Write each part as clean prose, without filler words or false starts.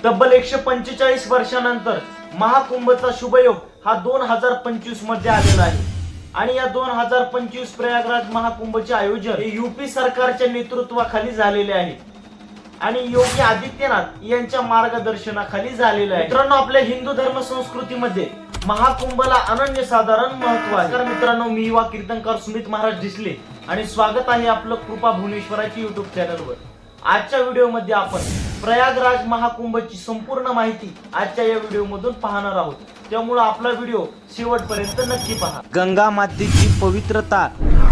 तब्बल 145 वर्षानंतर महाकुंभचा शुभयोग हा 2025 मध्ये आलेला आहे आणि या 2025 प्रयागराज महाकुंभचे आयोजन हे यूपी सरकारच्या नेतृत्वाखाली झालेले आहे आणि योगी आदित्यनाथ यांच्या मार्गदर्शनाखाली झालेले आहे। मित्रांनो, आपल्या हिंदू धर्म संस्कृतीमध्ये महाकुंभला अनन्यसाधारण महत्व आहे। तर मित्रांनो, मी युवा कीर्तनकार सुमित महाराज डिसले आणि स्वागत आहे आपलं कृपा भुवनेश्वराची युट्यूब चॅनलवर। आजच्या व्हिडिओमध्ये आपण प्रयागराज महाकुंभची संपूर्ण माहिती आजच्या या व्हिडिओमधून पाहणार आहोत, त्यामुळे आपला व्हिडिओ शेवटपर्यंत नक्की पहा। गंगा मातेची पवित्रता,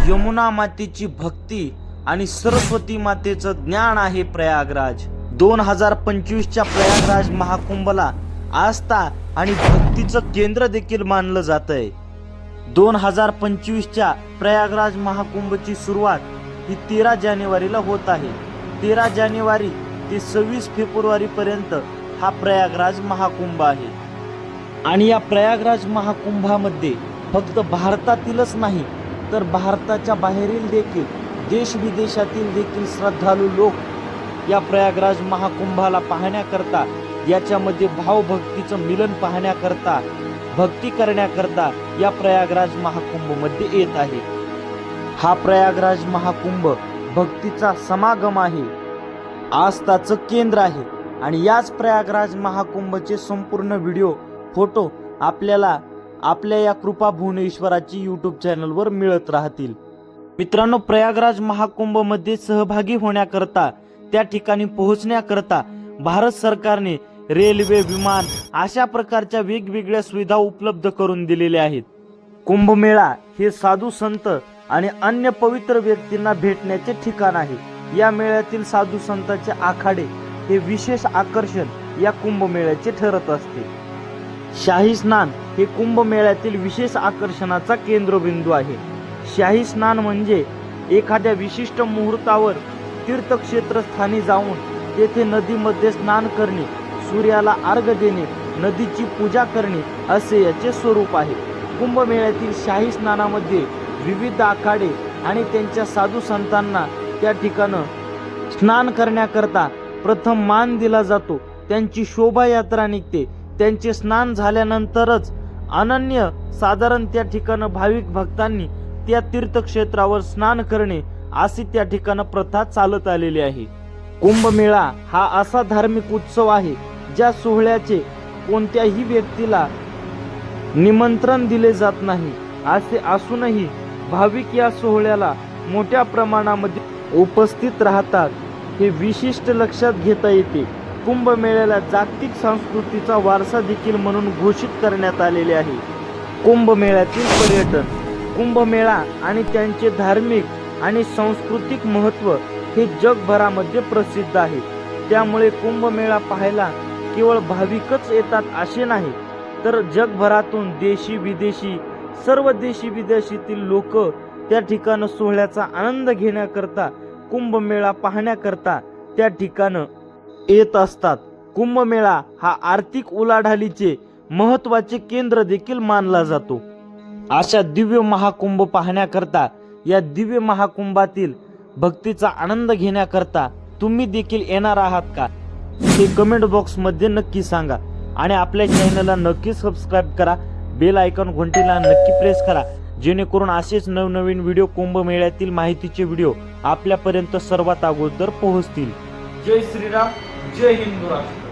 यमुना मातेची भक्ती आणि सरस्वती मातेचं ज्ञान आहे प्रयागराज। 2025 च्या प्रयागराज महाकुंभला आस्था आणि भक्तीचं केंद्र देखील मानलं जातंय। 2025 च्या प्रयागराज महाकुंभची सुरुवात ही 13 जानेवारीला होत आहे। 13 जानेवारी ते 26 फेब्रुवारी पर्यंत हा प्रयागराज महाकुंभ आहे आणि या प्रयागराज महाकुंभामध्ये फक्त भारतातीलच नाही तर भारताच्या बाहेरील देखील देश विदेशातील देखील श्रद्धाळू लोक या प्रयागराज महाकुंभाला पाहण्याकरता, याच्यामध्ये भावभक्तीचं मिलन पाहण्याकरता, भक्ती करण्याकरता या प्रयागराज महाकुंभ मध्ये येत आहे। हा प्रयागराज महाकुंभ भक्तीचा समागम आहे, आस्थाचं केंद्र आहे आणि याच प्रयागराज महाकुंभचे संपूर्ण व्हिडिओ, फोटो आपल्याला आपल्या या कृपा भुवनेश्वराची युट्यूब चॅनलवर मिळत राहतील। मित्रांनो, प्रयागराज महाकुंभ मध्ये सहभागी होण्याकरता, त्या ठिकाणी पोहोचण्याकरता भारत सरकारने रेल्वे, विमान अशा प्रकारच्या वेगवेगळ्या सुविधा उपलब्ध करून दिलेल्या आहेत। कुंभमेळा हे साधू संत आणि अन्य पवित्र व्यक्तींना भेटण्याचे ठिकाण आहे। या मेळ्यातील साधू संतांचे आखाडे हे विशेष आकर्षण या कुंभमेळ्याचे ठरत असते। शाही स्नान हे कुंभमेळ्यातील विशेष आकर्षणाचा केंद्रबिंदू आहे। शाही स्नान म्हणजे एखाद्या विशिष्ट मुहूर्तावर तीर्थक्षेत्र स्थानी जाऊन तेथे नदीमध्ये स्नान करणे, सूर्याला अर्घ्य देणे, नदीची पूजा करणे असे याचे स्वरूप आहे। कुंभमेळ्यातील शाही स्नानामध्ये विविध आखाडे आणि त्यांच्या साधू संतांना त्या ठिकाणी स्नान करण्याकरता प्रथम मान दिला जातो, त्यांची शोभायात्रा निघते, त्यांचे स्नान झाल्यानंतरच अनन्य साधारण त्या ठिकाणी भाविक भक्तांनी त्या तीर्थक्षेत्रावर स्नान करणे अशी त्या ठिकाणी प्रथा चालत आलेली आहे। कुंभमेळा हा असा धार्मिक उत्सव आहे ज्या सोहळ्याचे कोणत्याही व्यक्तीला निमंत्रण दिले जात नाही। असे असूनही भाविक या सोहळ्याला मोठ्या प्रमाणामध्ये उपस्थित राहतात, हे विशिष्ट लक्षात घेता येते। कुंभमेळ्याला जागतिक संस्कृतीचा वारसा देखील म्हणून घोषित करण्यात आलेले आहे। कुंभमेळ्यातील पर्यटन, कुंभमेळा आणि त्यांचे धार्मिक आणि सांस्कृतिक महत्त्व हे जगभरामध्ये प्रसिद्ध आहे। त्यामुळे कुंभमेळा पाहायला केवळ भाविकच येतात असे नाही, तर जगभरातून देशी विदेशी सर्व देशी विदेशीतील लोक त्या ठिकाणी सोहळ्याचा आनंद घेण्याकरता, कुंभमेळा पाहण्याकरता त्या ठिकाणी येत असतात। कुंभमेळा हा आर्थिक उलाढालीचे महत्त्वाचे केंद्र देखील मानला जातो। अशा दिव्य महाकुंभ पाहण्याकरता, या दिव्य महाकुंभातील भक्तीचा आनंद घेण्याकरता तुम्ही देखील येणार आहात का, हे कमेंट बॉक्स मध्ये नक्की सांगा आणि आपल्या चॅनलला नक्की सबस्क्राईब करा, बेल आयकॉन घंटीला नक्की प्रेस करा, जेणेकरून असेच नवनवीन व्हिडिओ कुंभमेळ्यातील माहितीचे व्हिडिओ आपल्यापर्यंत सर्वात अगोदर पोहोचतील। जय श्रीराम, जय हिंदू राष्ट्र।